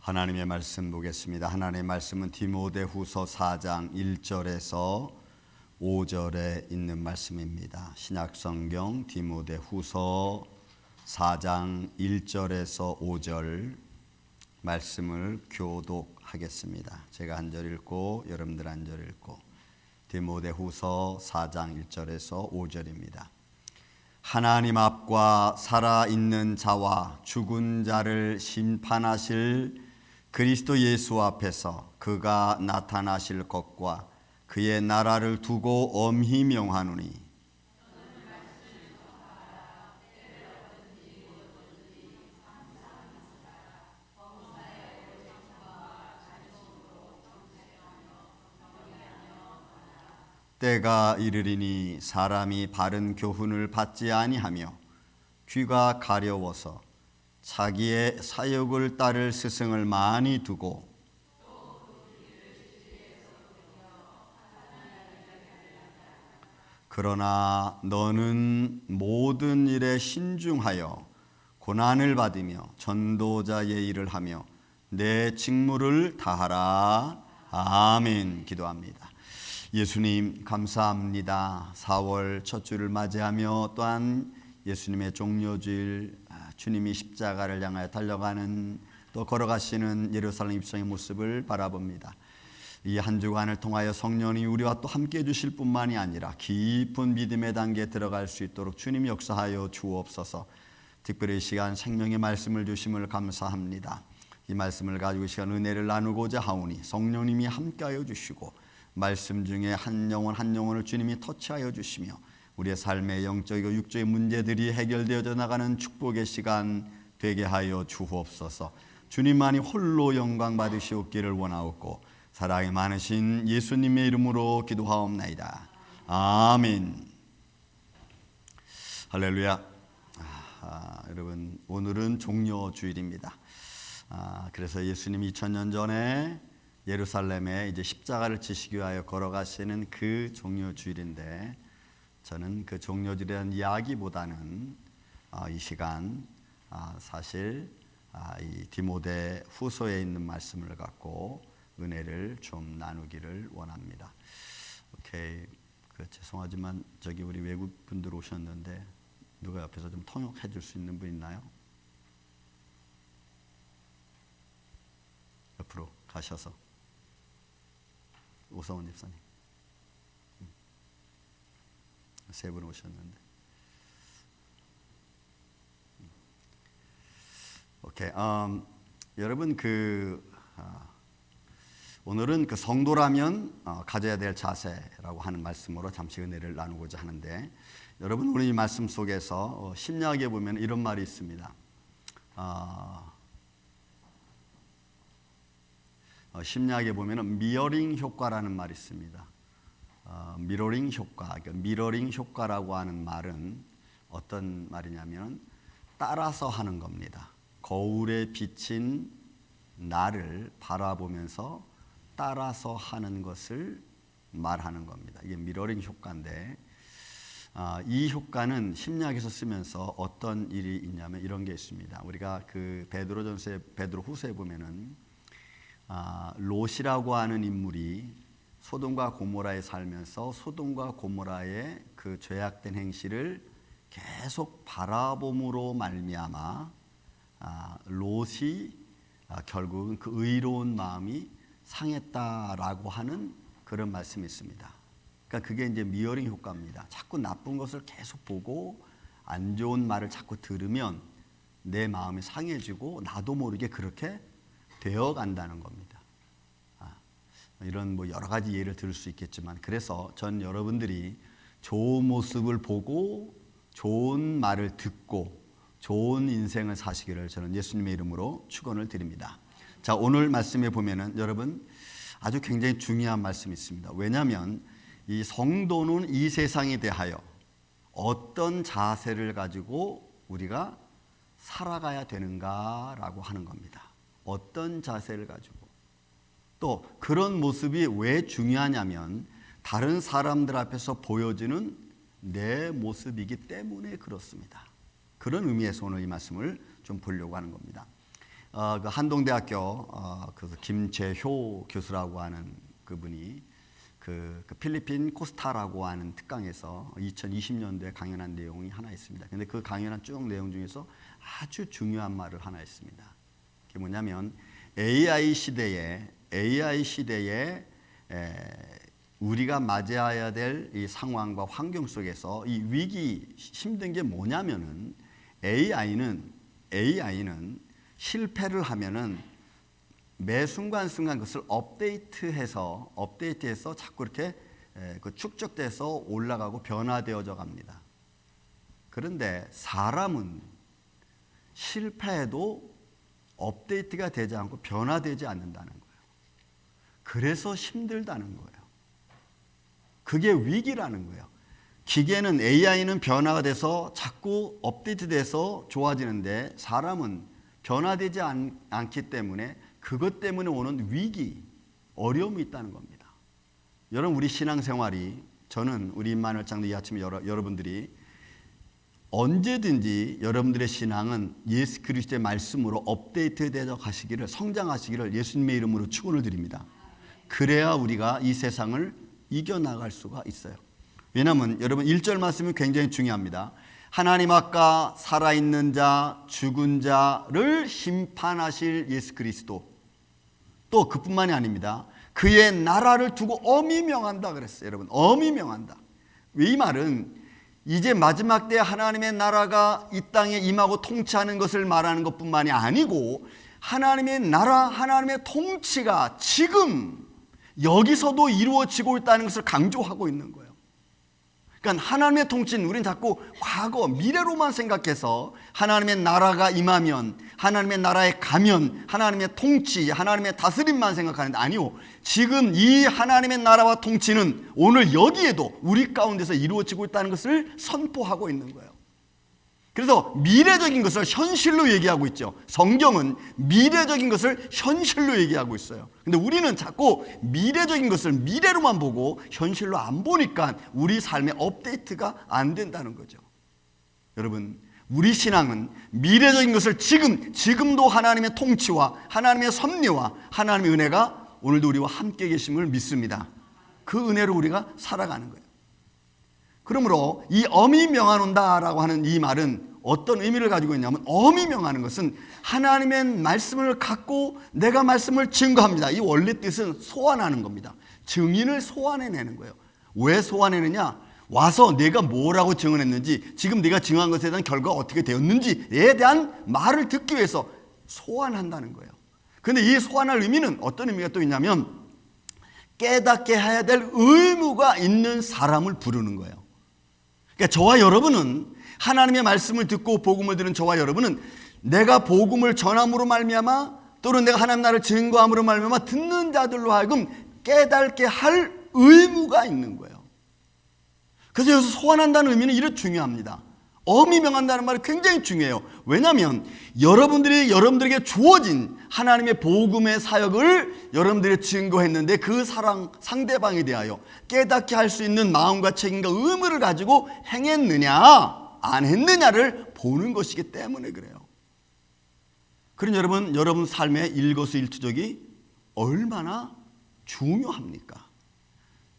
하나님의 말씀 보겠습니다. 하나님의 말씀은 디모데후서 4장 1절에서 5절에 있는 말씀입니다. 신약성경 디모데후서 4장 1절에서 5절 말씀을 교독하겠습니다. 제가 한 절 읽고 여러분들 한 절 읽고. 디모데후서 4장 1절에서 5절입니다. 하나님 앞과 살아있는 자와 죽은 자를 심판하실 그리스도 예수 앞에서 그가 나타나실 것과 그의 나라를 두고 엄히 명하노니 때가 이르리니 사람이 바른 교훈을 받지 아니하며 귀가 가려워서 자기의 사욕을 따를 스승을 많이 두고 그러나 너는 모든 일에 신중하여 고난을 받으며 전도자의 일을 하며 내 직무를 다하라. 아멘. 기도합니다. 예수님 감사합니다. 4월 첫 주를 맞이하며 또한 예수님의 종려주일, 주님이 십자가를 향하여 달려가는 또 걸어가시는 예루살렘 입성의 모습을 바라봅니다. 이 한 주간을 통하여 성령이 우리와 또 함께해 주실 뿐만이 아니라 깊은 믿음의 단계에 들어갈 수 있도록 주님 역사하여 주옵소서. 특별히 이 시간 생명의 말씀을 주심을 감사합니다. 이 말씀을 가지고 이 시간 은혜를 나누고자 하오니 성령님이 함께하여 주시고 말씀 중에 한 영혼 한 영혼을 주님이 터치하여 주시며 우리의 삶의 영적이고 육적인 문제들이 해결되어져 나가는 축복의 시간 되게 하여 주옵소서. 주님만이 홀로 영광 받으시옵기를 원하옵고 사랑이 많으신 예수님의 이름으로 기도하옵나이다. 아멘. 할렐루야. 여러분 오늘은 종려주일입니다. 그래서 예수님이 2000년 전에 예루살렘에 이제 십자가를 지시기 위하여 걸어가시는 그 종려주일인데 저는 그 종려주일에 대한 이야기보다는 이 시간 사실 이 디모데 후서에 있는 말씀을 갖고 은혜를 좀 나누기를 원합니다. 오케이. 죄송하지만 저기 우리 외국 분들 오셨는데 누가 옆에서 좀 통역해 줄 수 있는 분 있나요? 옆으로 가셔서 오성훈 집사님 세 분 오셨는데 오케이. 여러분 오늘은 그 성도라면 가져야 될 자세라고 하는 말씀으로 잠시 은혜를 나누고자 하는데 여러분 우리 이 말씀 속에서 신약에 보면 이런 말이 있습니다. 신약에 보면 미러링 효과라는 말이 있습니다. 미러링 효과, 미러링 효과라고 하는 말은 어떤 말이냐면 따라서 하는 겁니다. 거울에 비친 나를 바라보면서 따라서 하는 것을 말하는 겁니다. 이게 미러링 효과인데 이 효과는 신약에서 쓰면서 어떤 일이 있냐면 이런 게 있습니다. 우리가 그 베드로후서에 보면은 롯이라고 하는 인물이 소돔과 고모라에 살면서 소돔과 고모라의 그 죄악된 행실을 계속 바라봄으로 말미암아 롯이 결국은 그 의로운 마음이 상했다라고 하는 그런 말씀이 있습니다. 그러니까 그게 이제 미러링 효과입니다. 자꾸 나쁜 것을 계속 보고 안 좋은 말을 자꾸 들으면 내 마음이 상해지고 나도 모르게 그렇게 되어 간다는 겁니다. 이런 뭐 여러 가지 예를 들을 수 있겠지만 그래서 전 여러분들이 좋은 모습을 보고 좋은 말을 듣고 좋은 인생을 사시기를 저는 예수님의 이름으로 축원을 드립니다. 자, 오늘 말씀에 보면은 여러분 아주 굉장히 중요한 말씀이 있습니다. 왜냐하면 이 성도는 이 세상에 대하여 어떤 자세를 가지고 우리가 살아가야 되는가라고 하는 겁니다. 어떤 자세를 가지고 또 그런 모습이 왜 중요하냐면 다른 사람들 앞에서 보여지는 내 모습이기 때문에 그렇습니다. 그런 의미에서 오늘 이 말씀을 좀 보려고 하는 겁니다. 그 한동대학교 그 김재효 교수라고 하는 그분이 그 필리핀 코스타라고 하는 특강에서 2020년도에 강연한 내용이 하나 있습니다. 근데 그 강연한 쭉 내용 중에서 아주 중요한 말을 하나 했습니다. 그게 뭐냐면 AI 시대에 우리가 맞이해야 될 이 상황과 환경 속에서 이 위기 힘든 게 뭐냐면은 AI는 실패를 하면은 매 순간순간 그것을 업데이트해서 자꾸 이렇게 그 축적돼서 올라가고 변화되어져 갑니다. 그런데 사람은 실패해도 업데이트가 되지 않고 변화되지 않는다는 거예요. 그래서 힘들다는 거예요. 그게 위기라는 거예요. 기계는 AI는 변화가 돼서 자꾸 업데이트돼서 좋아지는데 사람은 변화되지 않기 때문에 그것 때문에 오는 위기, 어려움이 있다는 겁니다. 여러분 우리 신앙생활이 저는 우리 임마누엘 장로 이 아침에 여러분들이 언제든지 여러분들의 신앙은 예수 그리스도의 말씀으로 업데이트되어 가시기를 성장하시기를 예수님의 이름으로 축원을 드립니다. 그래야 우리가 이 세상을 이겨나갈 수가 있어요. 왜냐하면 여러분 1절 말씀이 굉장히 중요합니다. 하나님 아까 살아있는 자 죽은 자를 심판하실 예수 그리스도 또 그뿐만이 아닙니다. 그의 나라를 두고 엄히 명한다 그랬어요. 여러분 엄히 명한다. 이 말은 이제 마지막 때 하나님의 나라가 이 땅에 임하고 통치하는 것을 말하는 것뿐만이 아니고 하나님의 나라 하나님의 통치가 지금 여기서도 이루어지고 있다는 것을 강조하고 있는 거예요. 그러니까 하나님의 통치는 우리는 자꾸 과거, 미래로만 생각해서 하나님의 나라가 임하면, 하나님의 나라에 가면, 하나님의 통치, 하나님의 다스림만 생각하는데 아니요. 지금 이 하나님의 나라와 통치는 오늘 여기에도 우리 가운데서 이루어지고 있다는 것을 선포하고 있는 거예요. 그래서 미래적인 것을 현실로 얘기하고 있죠. 성경은 미래적인 것을 현실로 얘기하고 있어요. 근데 우리는 자꾸 미래적인 것을 미래로만 보고 현실로 안 보니까 우리 삶의 업데이트가 안 된다는 거죠. 여러분, 우리 신앙은 미래적인 것을 지금도 하나님의 통치와 하나님의 섭리와 하나님의 은혜가 오늘도 우리와 함께 계심을 믿습니다. 그 은혜로 우리가 살아가는 거예요. 그러므로 이 엄히 명하노다라고 하는 이 말은 어떤 의미를 가지고 있냐면 엄히 명하는 것은 하나님의 말씀을 갖고 내가 말씀을 증거합니다. 이 원래 뜻은 소환하는 겁니다. 증인을 소환해내는 거예요. 왜 소환해내냐? 와서 내가 뭐라고 증언했는지 지금 내가 증언한 것에 대한 결과가 어떻게 되었는지에 대한 말을 듣기 위해서 소환한다는 거예요. 그런데 이 소환할 의미는 어떤 의미가 또 있냐면 깨닫게 해야 될 의무가 있는 사람을 부르는 거예요. 그러니까 저와 여러분은 하나님의 말씀을 듣고 복음을 들은 저와 여러분은 내가 복음을 전함으로 말미암아 또는 내가 하나님 나라를 증거함으로 말미암아 듣는 자들로 하여금 깨닫게 할 의무가 있는 거예요. 그래서 여기서 소환한다는 의미는 이렇게 중요합니다. 엄히 명한다는 말이 굉장히 중요해요. 왜냐하면 여러분들에게 주어진 하나님의 복음의 사역을 여러분들이 증거했는데 그 상대방에 대하여 깨닫게 할 수 있는 마음과 책임과 의무를 가지고 행했느냐 안 했느냐를 보는 것이기 때문에 그래요. 그럼 여러분 삶의 일거수일투족이 얼마나 중요합니까?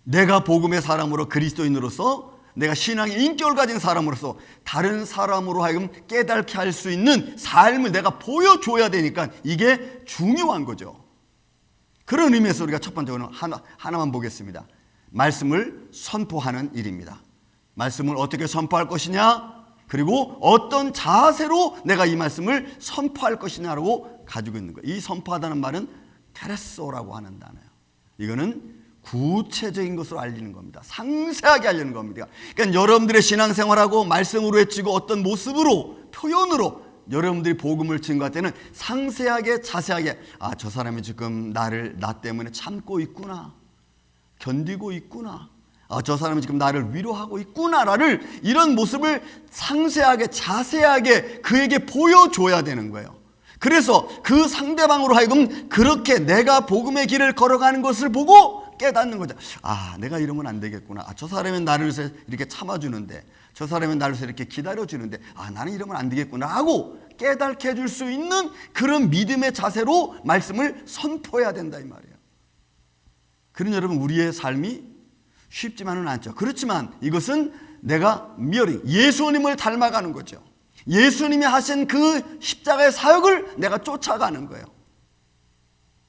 내가 복음의 사람으로 그리스도인으로서 내가 신앙의 인격을 가진 사람으로서 다른 사람으로 하여금 깨닫게 할 수 있는 삶을 내가 보여줘야 되니까 이게 중요한 거죠. 그런 의미에서 우리가 첫 번째로 하나만 보겠습니다. 말씀을 선포하는 일입니다. 말씀을 어떻게 선포할 것이냐, 그리고 어떤 자세로 내가 이 말씀을 선포할 것이냐라고 가지고 있는 거예요. 이 선포하다는 말은 테레소라고 하는 단어예요. 이거는 구체적인 것으로 알리는 겁니다. 상세하게 알리는 겁니다. 그러니까 여러분들의 신앙생활하고 말씀으로 외치고 어떤 모습으로 표현으로 여러분들이 복음을 증거할 때는 상세하게 자세하게 저 사람이 지금 나 때문에 참고 있구나, 견디고 있구나, 저 사람이 지금 나를 위로하고 있구나라를 이런 모습을 상세하게 자세하게 그에게 보여줘야 되는 거예요. 그래서 그 상대방으로 하여금 그렇게 내가 복음의 길을 걸어가는 것을 보고 깨닫는 거죠. 내가 이러면 안 되겠구나. 저 사람은 나를 위해서 이렇게 참아주는데, 저 사람은 나를 위해서 이렇게 기다려주는데, 나는 이러면 안 되겠구나 하고 깨닫게 해줄 수 있는 그런 믿음의 자세로 말씀을 선포해야 된다 이 말이에요. 그런 여러분, 우리의 삶이 쉽지만은 않죠. 그렇지만 이것은 내가 예수님을 닮아가는 거죠. 예수님이 하신 그 십자가의 사역을 내가 쫓아가는 거예요.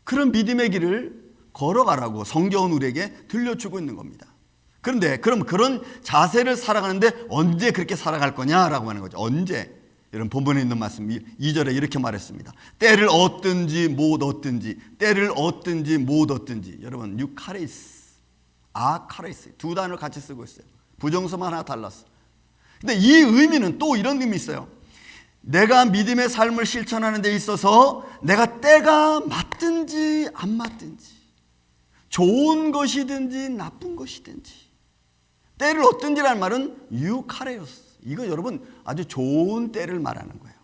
그런 믿음의 길을 걸어가라고 성경은 우리에게 들려주고 있는 겁니다. 그런데 그럼 그런 자세를 살아가는데 언제 그렇게 살아갈 거냐라고 하는 거죠. 언제? 여러분, 본문에 있는 말씀 2절에 이렇게 말했습니다. 때를 얻든지 못 얻든지, 때를 얻든지 못 얻든지. 여러분, 유카레이스, 아카레이스 두 단어를 같이 쓰고 있어요. 부정서만 하나 달랐어. 근데 이 의미는 또 이런 의미 있어요. 내가 믿음의 삶을 실천하는 데 있어서 내가 때가 맞든지 안 맞든지, 좋은 것이든지 나쁜 것이든지, 때를 얻든지라는 말은 유카레로스, 이거 여러분 아주 좋은 때를 말하는 거예요.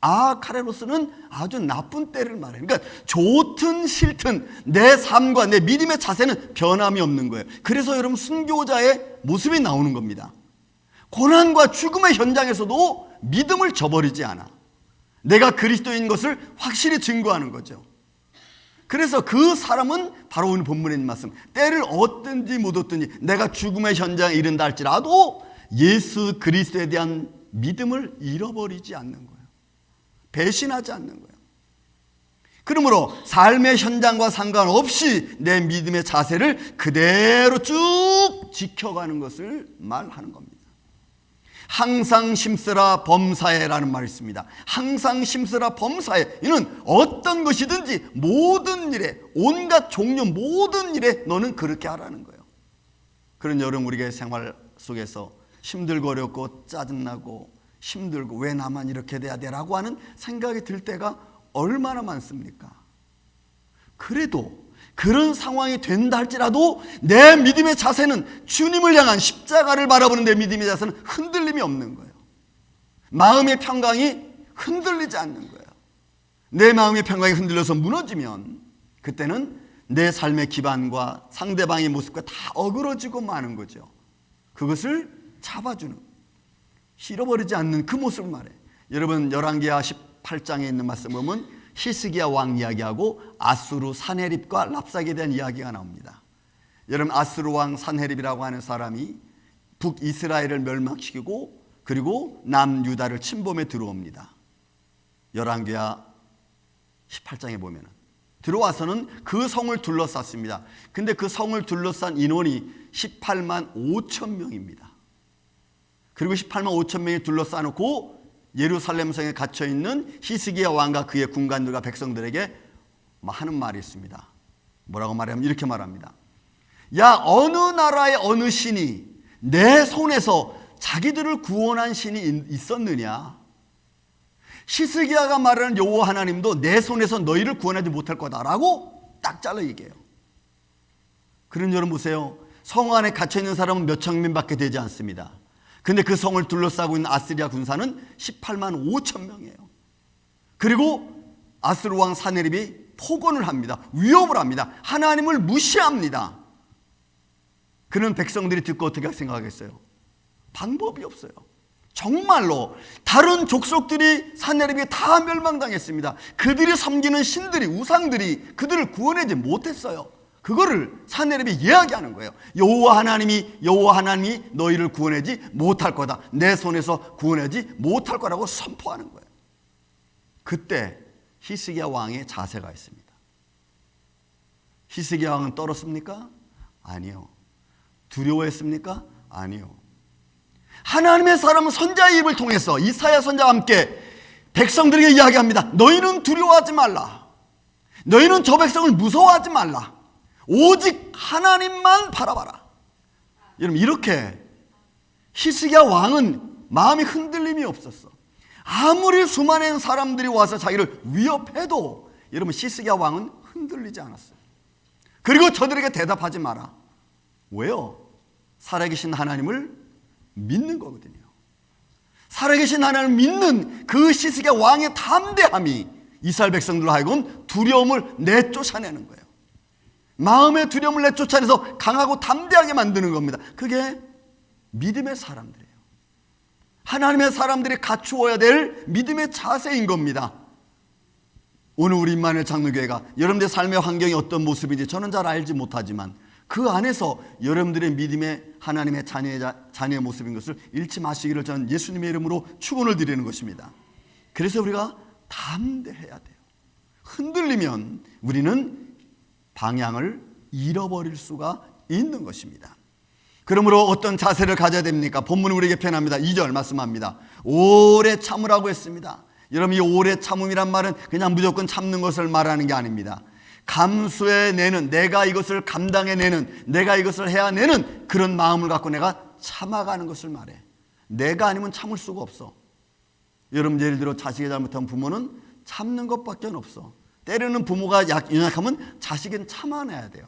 아카레로스는 아주 나쁜 때를 말해요. 그러니까 좋든 싫든 내 삶과 내 믿음의 자세는 변함이 없는 거예요. 그래서 여러분, 순교자의 모습이 나오는 겁니다. 고난과 죽음의 현장에서도 믿음을 저버리지 않아. 내가 그리스도인 것을 확실히 증거하는 거죠. 그래서 그 사람은 바로 오늘 본문에 있는 말씀, 때를 얻든지 못 얻든지 내가 죽음의 현장에 이른다 할지라도 예수 그리스도에 대한 믿음을 잃어버리지 않는 거예요. 배신하지 않는 거예요. 그러므로 삶의 현장과 상관없이 내 믿음의 자세를 그대로 쭉 지켜가는 것을 말하는 겁니다. 항상 심쓰라 범사에라는 말이 있습니다. 항상 심쓰라 범사에, 이는 어떤 것이든지 모든 일에, 온갖 종류 모든 일에 너는 그렇게 하라는 거예요. 그런 여러분, 우리의 생활 속에서 힘들고 어렵고 짜증나고 힘들고 왜 나만 이렇게 돼야 되라고 하는 생각이 들 때가 얼마나 많습니까? 그래도 그런 상황이 된다 할지라도 내 믿음의 자세는 주님을 향한 십자가를 바라보는 내 믿음의 자세는 흔들림이 없는 거예요. 마음의 평강이 흔들리지 않는 거예요. 내 마음의 평강이 흔들려서 무너지면 그때는 내 삶의 기반과 상대방의 모습과 다 어그러지고 마는 거죠. 그것을 잡아주는, 잃어버리지 않는 그 모습을 말해. 여러분, 열왕기하 18장에 있는 말씀 보면 히스기야 왕 이야기하고 아수르 산헤립과 랍삭에 대한 이야기가 나옵니다. 여러분, 아수르 왕 산헤립이라고 하는 사람이 북이스라엘을 멸망시키고 그리고 남유다를 침범해 들어옵니다. 열왕기하 18장에 보면 들어와서는 그 성을 둘러쌌습니다. 근데 그 성을 둘러싼 인원이 18만 5천 명입니다. 그리고 18만 5천 명이 둘러싸놓고 예루살렘 성에 갇혀있는 히스기야 왕과 그의 군관들과 백성들에게 하는 말이 있습니다. 뭐라고 말하면 이렇게 말합니다. 야, 어느 나라의 어느 신이 내 손에서 자기들을 구원한 신이 있었느냐? 히스기야가 말하는 여호와 하나님도 내 손에서 너희를 구원하지 못할 거다라고 딱 잘라 얘기해요. 그런 여러분 보세요. 성 안에 갇혀있는 사람은 몇 천 명밖에 되지 않습니다. 근데 그 성을 둘러싸고 있는 아스리아 군사는 18만 5천 명이에요. 그리고 아수르 왕 산헤립이 폭언을 합니다. 위협을 합니다. 하나님을 무시합니다. 그런 백성들이 듣고 어떻게 생각하겠어요? 방법이 없어요. 정말로 다른 족속들이 산헤립이 다 멸망당했습니다. 그들이 섬기는 신들이, 우상들이 그들을 구원하지 못했어요. 그거를 산헤립이 이야기하는 거예요. 여호와 하나님이 너희를 구원하지 못할 거다. 내 손에서 구원하지 못할 거라고 선포하는 거예요. 그때 히스기야 왕의 자세가 있습니다. 히스기야 왕은 떨었습니까? 아니요. 두려워했습니까? 아니요. 하나님의 사람은 선자의 입을 통해서 이사야 선자와 함께 백성들에게 이야기합니다. 너희는 두려워하지 말라. 너희는 저 백성을 무서워하지 말라. 오직 하나님만 바라봐라. 여러분, 이렇게 히스기야 왕은 마음의 흔들림이 없었어. 아무리 수많은 사람들이 와서 자기를 위협해도 여러분, 히스기야 왕은 흔들리지 않았어요. 그리고 저들에게 대답하지 마라. 왜요? 살아계신 하나님을 믿는 거거든요. 살아계신 하나님을 믿는 그 히스기야 왕의 담대함이 이스라엘 백성들로 하여금 두려움을 내쫓아내는 거예요. 마음의 두려움을 내쫓아내서 강하고 담대하게 만드는 겁니다. 그게 믿음의 사람들이에요. 하나님의 사람들이 갖추어야 될 믿음의 자세인 겁니다. 오늘 우리 임마누엘 장로교회가 여러분들의 삶의 환경이 어떤 모습인지 저는 잘 알지 못하지만 그 안에서 여러분들의 믿음의 하나님의 자녀의 모습인 것을 잃지 마시기를 저는 예수님의 이름으로 축원을 드리는 것입니다. 그래서 우리가 담대해야 돼요. 흔들리면 우리는 방향을 잃어버릴 수가 있는 것입니다. 그러므로 어떤 자세를 가져야 됩니까? 본문은 우리에게 편합니다. 2절 말씀합니다. 오래 참으라고 했습니다. 여러분, 이 오래 참음이란 말은 그냥 무조건 참는 것을 말하는 게 아닙니다. 감수해내는, 내가 이것을 감당해내는, 내가 이것을 해야내는 그런 마음을 갖고 내가 참아가는 것을 말해. 내가 아니면 참을 수가 없어. 여러분, 예를 들어 자식이 잘못한 부모는 참는 것밖에 없어. 때로는 부모가 연약하면 자식은 참아내야 돼요.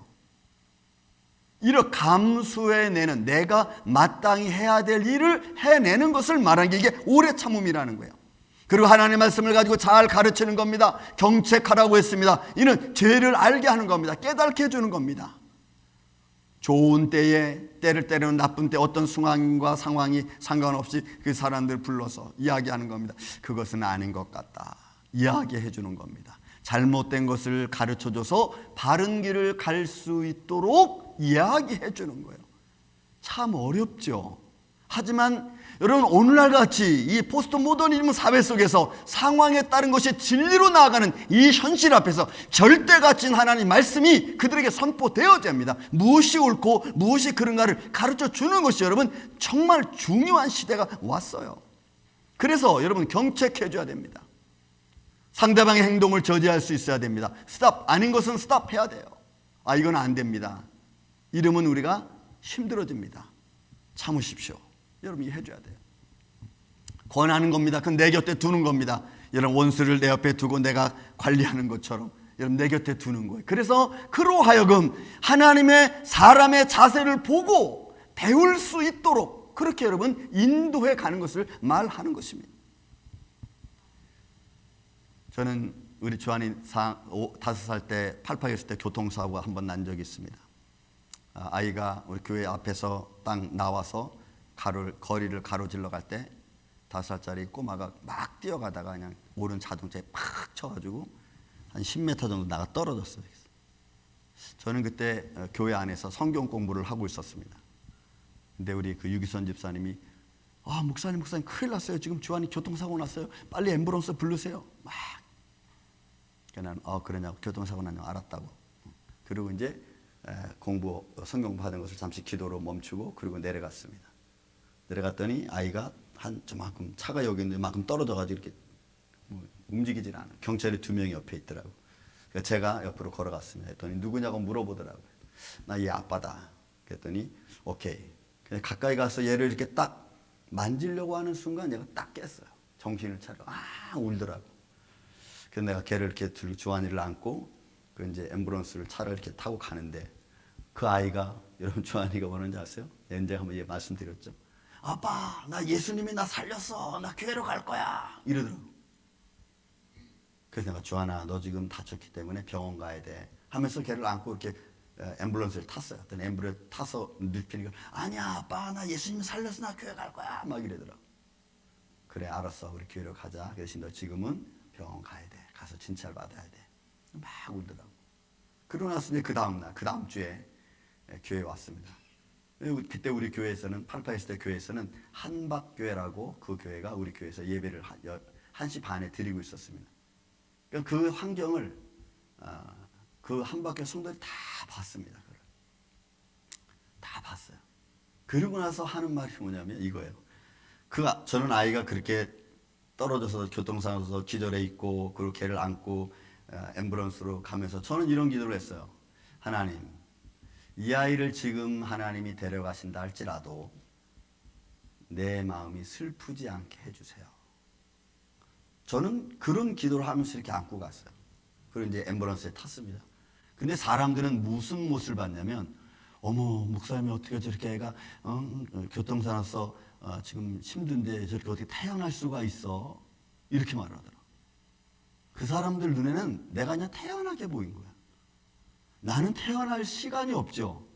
이렇게 감수해내는, 내가 마땅히 해야 될 일을 해내는 것을 말하는 게 이게 오래 참음이라는 거예요. 그리고 하나님의 말씀을 가지고 잘 가르치는 겁니다. 경책하라고 했습니다. 이는 죄를 알게 하는 겁니다. 깨닫게 해주는 겁니다. 좋은 때에, 때는 나쁜 때 어떤 상황과 상황이 상관없이 그 사람들 불러서 이야기하는 겁니다. 그것은 아닌 것 같다, 이야기해 주는 겁니다. 잘못된 것을 가르쳐줘서 바른 길을 갈 수 있도록 이야기해 주는 거예요. 참 어렵죠. 하지만 여러분, 오늘날 같이 이 포스트 모더니즘 사회 속에서 상황에 따른 것이 진리로 나아가는 이 현실 앞에서 절대 가치인 하나님 말씀이 그들에게 선포되어야 합니다. 무엇이 옳고 무엇이 그른가를 가르쳐 주는 것이 여러분 정말 중요한 시대가 왔어요. 그래서 여러분 경책해 줘야 됩니다. 상대방의 행동을 저지할 수 있어야 됩니다. 스탑, 아닌 것은 스탑 해야 돼요. 아, 이건 안 됩니다. 이러면 우리가 힘들어집니다. 참으십시오. 여러분 이해해줘야 돼요. 권하는 겁니다. 그건 내 곁에 두는 겁니다. 여러분, 원수를 내 옆에 두고 내가 관리하는 것처럼 여러분 내 곁에 두는 거예요. 그래서 그로 하여금 하나님의 사람의 자세를 보고 배울 수 있도록 그렇게 여러분 인도해 가는 것을 말하는 것입니다. 저는 우리 주한이 5살 때 팔팔했을 때 교통사고가 한 번 난 적이 있습니다. 아이가 우리 교회 앞에서 딱 나와서 거리를 가로질러 갈 때 5살짜리 꼬마가 막 뛰어가다가 그냥 오른 자동차에 팍 쳐가지고 한 10m 정도 나가 떨어졌어요. 저는 그때 교회 안에서 성경 공부를 하고 있었습니다. 근데 우리 그 유기선 집사님이 목사님 큰일 났어요. 지금 주한이 교통사고 났어요. 빨리 앰뷸런스 부르세요. 막. 나는 그러냐고, 교통사고 났냐고 알았다고. 그리고 이제 성경 공부하는 것을 잠시 기도로 멈추고 그리고 내려갔습니다. 내려갔더니 아이가 한 저만큼, 차가 여기 있는데 만큼 떨어져가지고 이렇게 움직이질 않아요. 경찰이 2명이 옆에 있더라고요. 그래서 제가 옆으로 걸어갔습니다. 했더니 누구냐고 물어보더라고요. 나 얘 아빠다. 그랬더니 오케이. 그냥 가까이 가서 얘를 이렇게 딱 만지려고 하는 순간 얘가 딱 깼어요. 정신을 차려 울더라고. 그래서 내가 걔를 이렇게 들고 주한이를 안고 그 이제 앰뷸런스를 차를 이렇게 타고 가는데 그 아이가, 여러분 주한이가 뭐라는지 아세요? 언제 한번 말씀드렸죠. 아빠, 나 예수님이 나 살렸어. 나 교회로 갈 거야. 이러더라고. 그래서 내가 주한아, 너 지금 다쳤기 때문에 병원 가야 돼 하면서 걔를 안고 이렇게 앰뷸런스를 탔어요. 앰뷸런스 타서 눕히니까 아니야 아빠, 나 예수님이 살렸어. 나 교회 갈 거야. 막 이러더라고. 그래 알았어, 우리 교회로 가자. 대신 너 지금은 병원 가야 돼. 가서 진찰 받아야 돼. 막 울더라고. 그러고 나서 이제 그 다음 주에 교회에 왔습니다. 그때 우리 교회에서는, 88세 때 교회에서는 한박교회라고 그 교회가 우리 교회에서 예배를 1시 반에 드리고 있었습니다. 그러니까 그 환경을 그 한박교회 성도들이 다 봤습니다. 다 봤어요. 그러고 나서 하는 말이 뭐냐면 이거예요. 저는 아이가 그렇게 떨어져서 교통사고에서 기절해 있고 그리고 걔를 안고 앰뷸런스로 가면서 저는 이런 기도를 했어요. 하나님, 이 아이를 지금 하나님이 데려가신다 할지라도 내 마음이 슬프지 않게 해주세요. 저는 그런 기도를 하면서 이렇게 안고 갔어요. 그리고 이제 앰뷸런스에 탔습니다. 근데 사람들은 무슨 못을 봤냐면, 어머, 목사님이 어떻게 저렇게 애가 교통사 나서 지금 힘든데 저렇게 어떻게 태어날 수가 있어? 이렇게 말하더라. 그 사람들 눈에는 내가 그냥 태어나게 보인 거야. 나는 태어날 시간이 없죠.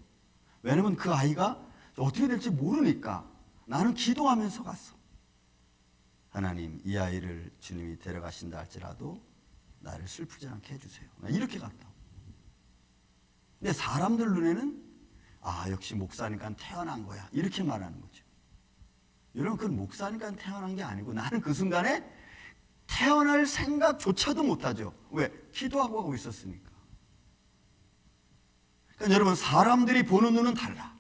왜냐면 그 아이가 어떻게 될지 모르니까 나는 기도하면서 갔어. 하나님, 이 아이를 주님이 데려가신다 할지라도 나를 슬프지 않게 해주세요. 이렇게 갔다. 근데 사람들 눈에는 역시 목사니까 태어난 거야, 이렇게 말하는 거죠. 여러분, 그건 목사니까 태어난 게 아니고 나는 그 순간에 태어날 생각조차도 못하죠. 왜? 기도하고 하고 있었으니까. 그러니까 여러분, 사람들이 보는 눈은 달라.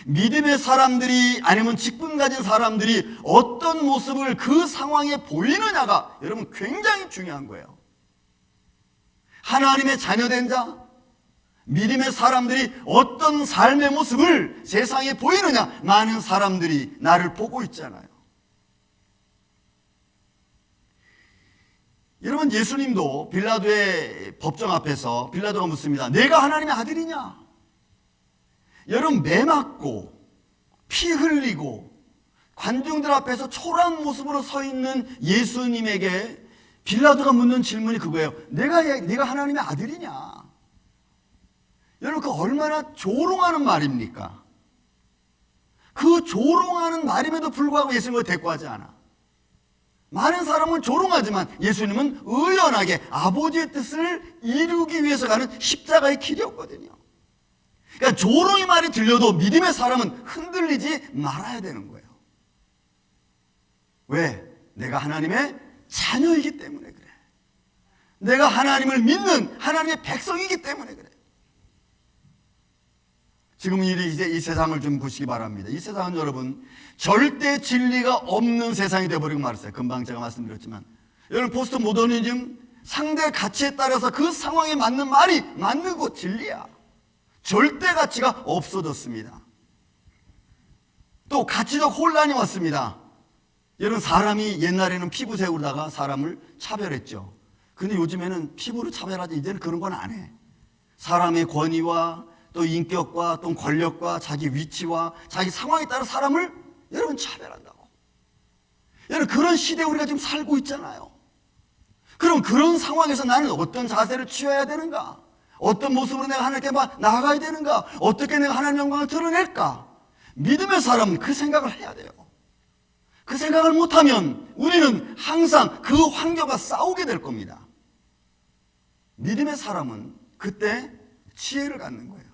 믿음의 사람들이, 아니면 직분 가진 사람들이 어떤 모습을 그 상황에 보이느냐가 여러분 굉장히 중요한 거예요. 하나님의 자녀된 자, 믿음의 사람들이 어떤 삶의 모습을 세상에 보이느냐, 많은 사람들이 나를 보고 있잖아요. 여러분, 예수님도 빌라도의 법정 앞에서 빌라도가 묻습니다. 내가 하나님의 아들이냐? 여러분, 매 맞고 피 흘리고 관중들 앞에서 초라한 모습으로 서 있는 예수님에게 빌라도가 묻는 질문이 그거예요. 네가 하나님의 아들이냐? 여러분, 그 얼마나 조롱하는 말입니까? 그 조롱하는 말임에도 불구하고 예수님을 대꾸하지 않아. 많은 사람은 조롱하지만 예수님은 의연하게 아버지의 뜻을 이루기 위해서 가는 십자가의 길이었거든요. 그러니까 조롱의 말이 들려도 믿음의 사람은 흔들리지 말아야 되는 거예요. 왜? 내가 하나님의 자녀이기 때문에 그래. 내가 하나님을 믿는 하나님의 백성이기 때문에 그래. 지금 이제 이 세상을 좀 보시기 바랍니다. 이 세상은 여러분 절대 진리가 없는 세상이 되어버리고 말았어요. 금방 제가 말씀드렸지만, 여러분, 포스트 모더니즘, 상대 가치에 따라서 그 상황에 맞는 말이 맞는 것 진리야. 절대 가치가 없어졌습니다. 또 가치적 혼란이 왔습니다. 여러분, 사람이 옛날에는 피부색으로다가 사람을 차별했죠. 근데 요즘에는 피부로 차별하지, 이제는 그런 건 안 해. 사람의 권위와 또 인격과 또 권력과 자기 위치와 자기 상황에 따라 사람을 여러분 차별한다고. 여러분, 그런 시대에 우리가 지금 살고 있잖아요. 그럼 그런 상황에서 나는 어떤 자세를 취해야 되는가? 어떤 모습으로 내가 하나님께 나아가야 되는가? 어떻게 내가 하나님의 영광을 드러낼까? 믿음의 사람은 그 생각을 해야 돼요. 그 생각을 못하면 우리는 항상 그 환경과 싸우게 될 겁니다. 믿음의 사람은 그때 지혜를 갖는 거예요.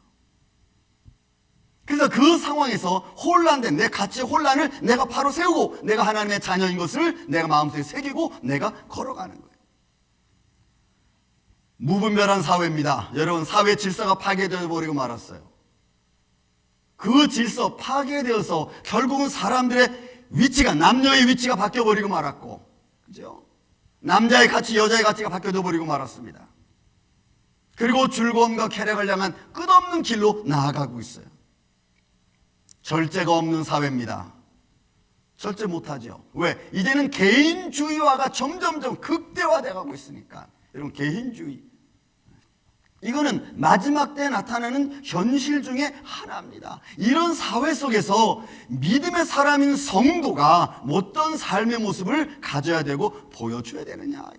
그래서 그 상황에서 혼란된 내 가치의 혼란을 내가 바로 세우고 내가 하나님의 자녀인 것을 내가 마음속에 새기고 내가 걸어가는 거예요. 무분별한 사회입니다. 여러분, 사회 질서가 파괴되어 버리고 말았어요. 그 질서 파괴되어서 결국은 사람들의 위치가, 남녀의 위치가 바뀌어버리고 말았고, 그죠? 남자의 가치, 여자의 가치가 바뀌어져 버리고 말았습니다. 그리고 즐거움과 쾌락을 향한 끝없는 길로 나아가고 있어요. 절제가 없는 사회입니다. 절제 못하죠. 왜? 이제는 개인주의화가 점점점 극대화되어 가고 있으니까. 여러분, 개인주의, 이거는 마지막 때에 나타나는 현실 중에 하나입니다. 이런 사회 속에서 믿음의 사람인 성도가 어떤 삶의 모습을 가져야 되고 보여줘야 되느냐.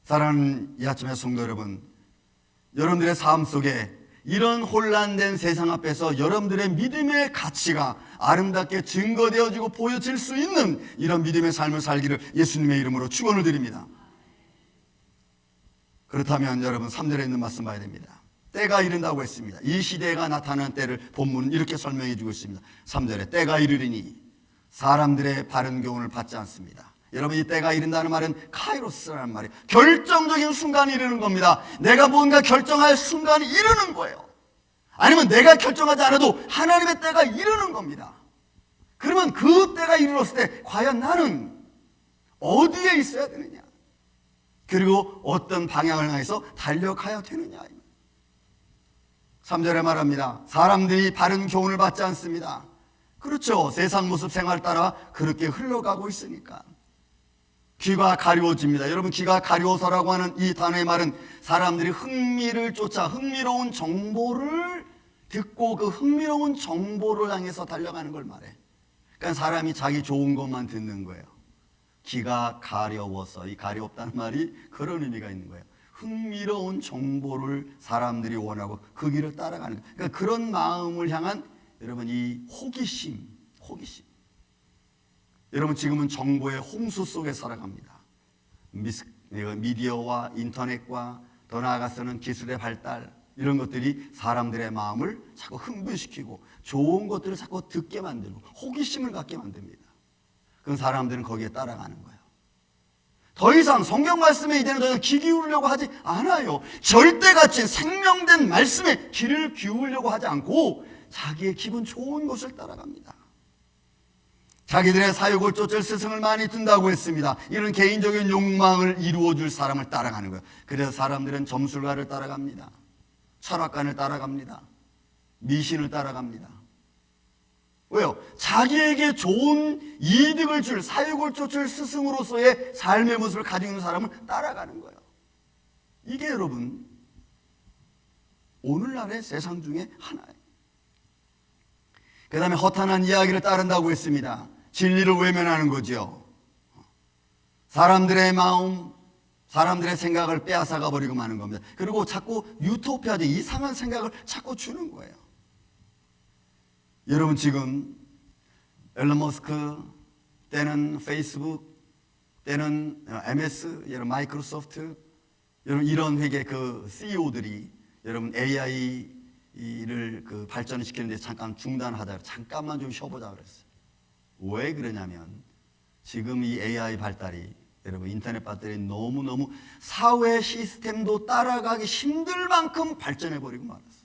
사랑하는 이 아침의 성도 여러분, 여러분들의 삶 속에 이런 혼란된 세상 앞에서 여러분들의 믿음의 가치가 아름답게 증거되어지고 보여질 수 있는 이런 믿음의 삶을 살기를 예수님의 이름으로 축원을 드립니다. 그렇다면 여러분, 3절에 있는 말씀 봐야 됩니다. 때가 이른다고 했습니다. 이 시대가 나타나는 때를 본문은 이렇게 설명해 주고 있습니다. 3절에 때가 이르리니 사람들의 바른 교훈을 받지 않습니다. 여러분, 이 때가 이른다는 말은 카이로스라는 말이에요. 결정적인 순간이 이르는 겁니다. 내가 뭔가 결정할 순간이 이르는 거예요. 아니면 내가 결정하지 않아도 하나님의 때가 이르는 겁니다. 그러면 그 때가 이르렀을 때 과연 나는 어디에 있어야 되느냐, 그리고 어떤 방향을 향해서 달려가야 되느냐. 3절에 말합니다. 사람들이 바른 교훈을 받지 않습니다. 그렇죠. 세상 모습 생활 따라 그렇게 흘러가고 있으니까 귀가 가려워집니다. 여러분, 귀가 가려워서라고 하는 이 단어의 말은 사람들이 흥미를 쫓아 흥미로운 정보를 듣고 그 흥미로운 정보를 향해서 달려가는 걸 말해. 그러니까 사람이 자기 좋은 것만 듣는 거예요. 귀가 가려워서, 이 가려웠다는 말이 그런 의미가 있는 거예요. 흥미로운 정보를 사람들이 원하고 그 길을 따라가는 거예요. 그러니까 그런 마음을 향한 여러분 이 호기심. 여러분 지금은 정보의 홍수 속에 살아갑니다. 미디어와 인터넷과 더 나아가서는 기술의 발달, 이런 것들이 사람들의 마음을 자꾸 흥분시키고 좋은 것들을 자꾸 듣게 만들고 호기심을 갖게 만듭니다. 그럼 사람들은 거기에 따라가는 거예요. 더 이상 성경 말씀에 이제는 더 이상 귀 기울이려고 하지 않아요. 절대같이 생명된 말씀에 귀를 기울이려고 하지 않고 자기의 기분 좋은 것을 따라갑니다. 자기들의 사욕을 쫓을 스승을 많이 둔다고 했습니다. 이런 개인적인 욕망을 이루어줄 사람을 따라가는 거예요. 그래서 사람들은 점술가를 따라갑니다. 철학관을 따라갑니다. 미신을 따라갑니다. 왜요? 자기에게 좋은 이득을 줄, 사욕을 쫓을 스승으로서의 삶의 모습을 가지고 있는 사람을 따라가는 거예요. 이게 여러분 오늘날의 세상 중에 하나예요. 그 다음에 허탄한 이야기를 따른다고 했습니다. 진리를 외면하는 거죠. 사람들의 마음, 사람들의 생각을 빼앗아가 버리고 마는 겁니다. 그리고 자꾸 유토피아적 이상한 생각을 자꾸 주는 거예요. 여러분 지금 앨런 머스크 때는 페이스북 때는 MS, 여러분 마이크로소프트, 여러분 이런 회계 그 CEO들이 여러분 AI를 그 발전을 시키는데 잠깐 중단하자, 잠깐만 좀 쉬어보자 그랬어요. 왜 그러냐면 지금 이 AI 발달이 여러분 인터넷 발달이 너무너무 사회 시스템도 따라가기 힘들 만큼 발전해버리고 말았어요.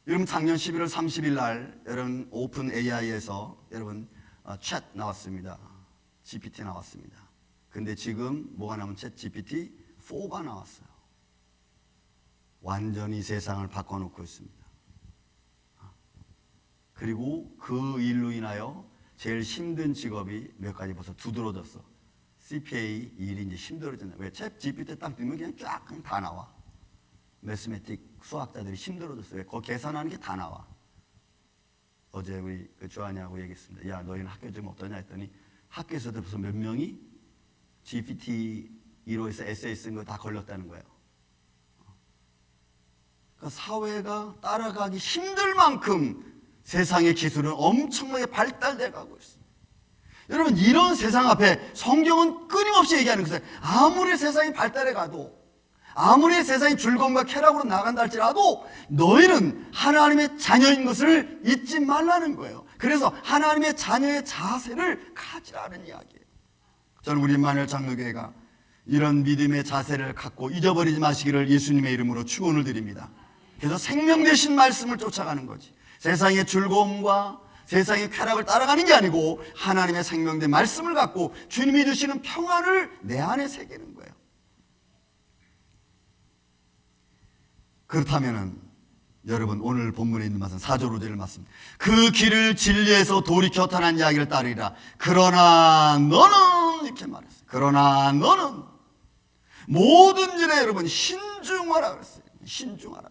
여러분 작년 11월 30일 날 여러분 오픈 AI에서 여러분 챗 나왔습니다. GPT 나왔습니다. 근데 지금 뭐가 나오면 챗 GPT 4가 나왔어요. 완전히 세상을 바꿔놓고 있습니다. 그리고 그 일로 인하여 제일 힘든 직업이 몇 가지 벌써 두드러졌어. CPA 일이 이제 힘들어졌네. 왜? 챗 GPT 딱 뜨면 그냥 쫙 다 나와. 매스매틱 수학자들이 힘들어졌어요. 왜? 그거 계산하는 게 다 나와. 어제 우리 조한이하고 얘기했습니다. 야, 너희는 학교 좀 어떠냐 했더니 학교에서도 벌써 몇 명이 GPT-2로 해서 에세이 쓴 거 다 걸렸다는 거예요. 그러니까 사회가 따라가기 힘들 만큼 세상의 기술은 엄청나게 발달돼 가고 있습니다. 여러분 이런 세상 앞에 성경은 끊임없이 얘기하는 것은 아무리 세상이 발달해 가도 아무리 세상이 즐거움과 쾌락으로 나간다 할지라도 너희는 하나님의 자녀인 것을 잊지 말라는 거예요. 그래서 하나님의 자녀의 자세를 가지라는 이야기예요. 저는 우리 임마누엘 장로교회가 이런 믿음의 자세를 갖고 잊어버리지 마시기를 예수님의 이름으로 축원을 드립니다. 그래서 생명 되신 말씀을 쫓아가는 거지. 세상의 즐거움과 세상의 쾌락을 따라가는 게 아니고 하나님의 생명된 말씀을 갖고 주님이 주시는 평안을 내 안에 새기는 거예요. 그렇다면은 여러분 오늘 본문에 있는 말씀 4절 5절을 말씀. 그 길을 진리에서 돌이켜 탄한 이야기를 따르리라. 그러나 너는 이렇게 말했어요. 그러나 너는 모든 일에 여러분 신중하라 그랬어요. 신중하라.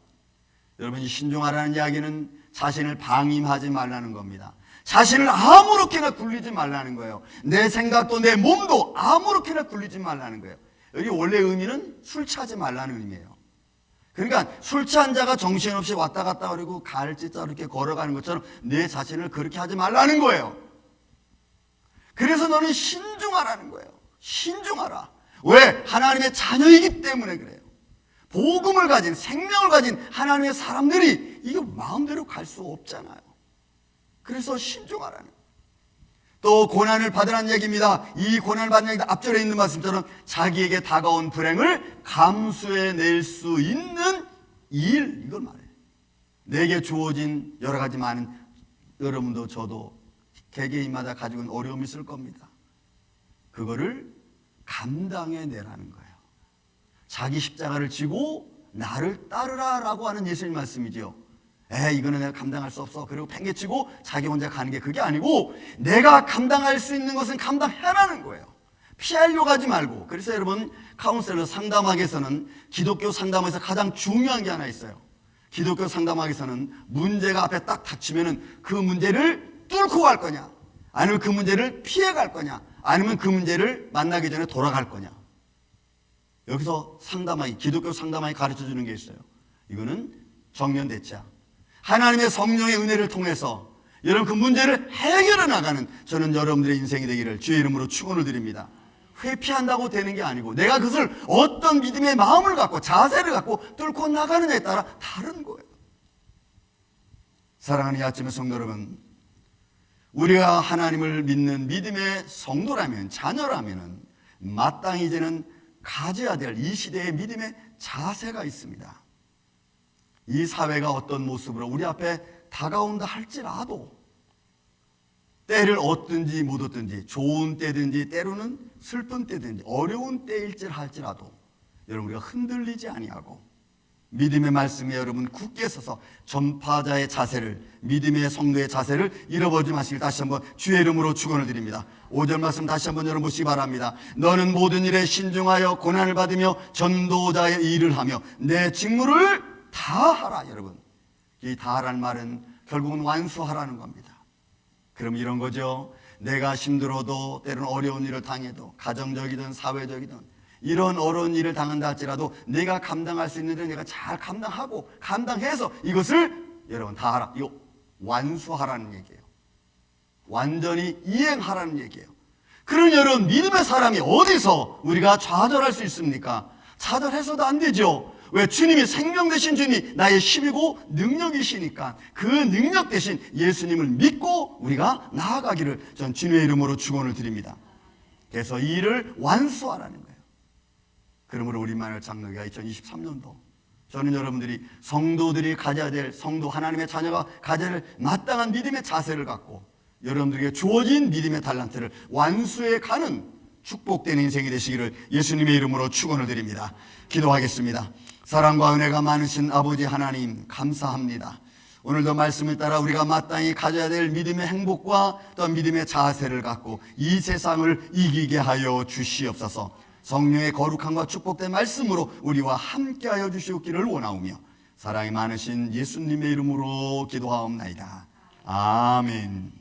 여러분 이 신중하라는 이야기는 자신을 방임하지 말라는 겁니다. 자신을 아무렇게나 굴리지 말라는 거예요. 내 생각도 내 몸도 아무렇게나 굴리지 말라는 거예요. 여기 원래 의미는 술 취하지 말라는 의미예요. 그러니까 술 취한 자가 정신없이 왔다 갔다 그리고 갈짓자로 이렇게 걸어가는 것처럼 내 자신을 그렇게 하지 말라는 거예요. 그래서 너는 신중하라는 거예요. 신중하라. 왜? 하나님의 자녀이기 때문에 그래요. 복음을 가진 생명을 가진 하나님의 사람들이 이거 마음대로 갈 수 없잖아요. 그래서 신중하라는 거예요. 또 고난을 받으라는 얘기입니다. 이 고난을 받는 얘기도 앞절에 있는 말씀처럼 자기에게 다가온 불행을 감수해낼 수 있는 일, 이걸 말해요. 내게 주어진 여러 가지 많은, 여러분도 저도 개개인마다 가지고 있는 어려움이 있을 겁니다. 그거를 감당해내라는 거예요. 자기 십자가를 지고 나를 따르라라고 하는 예수님 말씀이죠. 이거는 내가 감당할 수 없어. 그리고 팽개치고 자기 혼자 가는 게 그게 아니고 내가 감당할 수 있는 것은 감당해라는 거예요. 피하려고 하지 말고. 그래서 여러분 카운셀러 상담학에서는 기독교 상담에서 가장 중요한 게 하나 있어요. 기독교 상담학에서는 문제가 앞에 딱 닥치면은 그 문제를 뚫고 갈 거냐, 아니면 그 문제를 피해 갈 거냐, 아니면 그 문제를 만나기 전에 돌아갈 거냐. 여기서 상담학이, 기독교 상담학이 가르쳐 주는 게 있어요. 이거는 정면 대치야. 하나님의 성령의 은혜를 통해서 여러분 그 문제를 해결해 나가는 저는 여러분들의 인생이 되기를 주의 이름으로 축원을 드립니다. 회피한다고 되는 게 아니고 내가 그것을 어떤 믿음의 마음을 갖고 자세를 갖고 뚫고 나가느냐에 따라 다른 거예요. 사랑하는 이 아침의 성도 여러분, 우리가 하나님을 믿는 믿음의 성도라면, 자녀라면 마땅히 이제는 가져야 될 이 시대의 믿음의 자세가 있습니다. 이 사회가 어떤 모습으로 우리 앞에 다가온다 할지라도 때를 얻든지 못 얻든지, 좋은 때든지 때로는 슬픈 때든지 어려운 때일지라도 여러분 우리가 흔들리지 아니하고 믿음의 말씀에 여러분 굳게 서서 전파자의 자세를, 믿음의 성도의 자세를 잃어버리지 마시길 다시 한번 주의 이름으로 축원을 드립니다. 5절 말씀 다시 한번 여러분 보시기 바랍니다. 너는 모든 일에 신중하여 고난을 받으며 전도자의 일을 하며 내 직무를 다하라. 여러분, 이 다하라는 말은 결국은 완수하라는 겁니다. 그럼 이런 거죠. 내가 힘들어도 때로는 어려운 일을 당해도 가정적이든 사회적이든 이런 어려운 일을 당한다 할지라도 내가 감당할 수 있는 일을 내가 잘 감당하고 감당해서 이것을 여러분 다 하라. 이거 완수하라는 얘기예요. 완전히 이행하라는 얘기예요. 그런 여러분 믿음의 사람이 어디서 우리가 좌절할 수 있습니까? 좌절해서도 안 되죠. 왜? 주님이 생명 되신 주님이 나의 힘이고 능력이시니까 그 능력 대신 예수님을 믿고 우리가 나아가기를 전 주님의 이름으로 축원을 드립니다. 그래서 이 일을 완수하라는 거예요. 그러므로 우리 마늘 장로교가 2023년도 저는 여러분들이 성도들이 가져야 될, 성도 하나님의 자녀가 가져야 될 마땅한 믿음의 자세를 갖고 여러분들에게 주어진 믿음의 달란트를 완수해 가는 축복된 인생이 되시기를 예수님의 이름으로 축원을 드립니다. 기도하겠습니다. 사랑과 은혜가 많으신 아버지 하나님 감사합니다. 오늘도 말씀을 따라 우리가 마땅히 가져야 될 믿음의 행복과 또 믿음의 자세를 갖고 이 세상을 이기게 하여 주시옵소서. 성령의 거룩함과 축복된 말씀으로 우리와 함께하여 주시옵기를 원하오며 사랑이 많으신 예수님의 이름으로 기도하옵나이다. 아멘.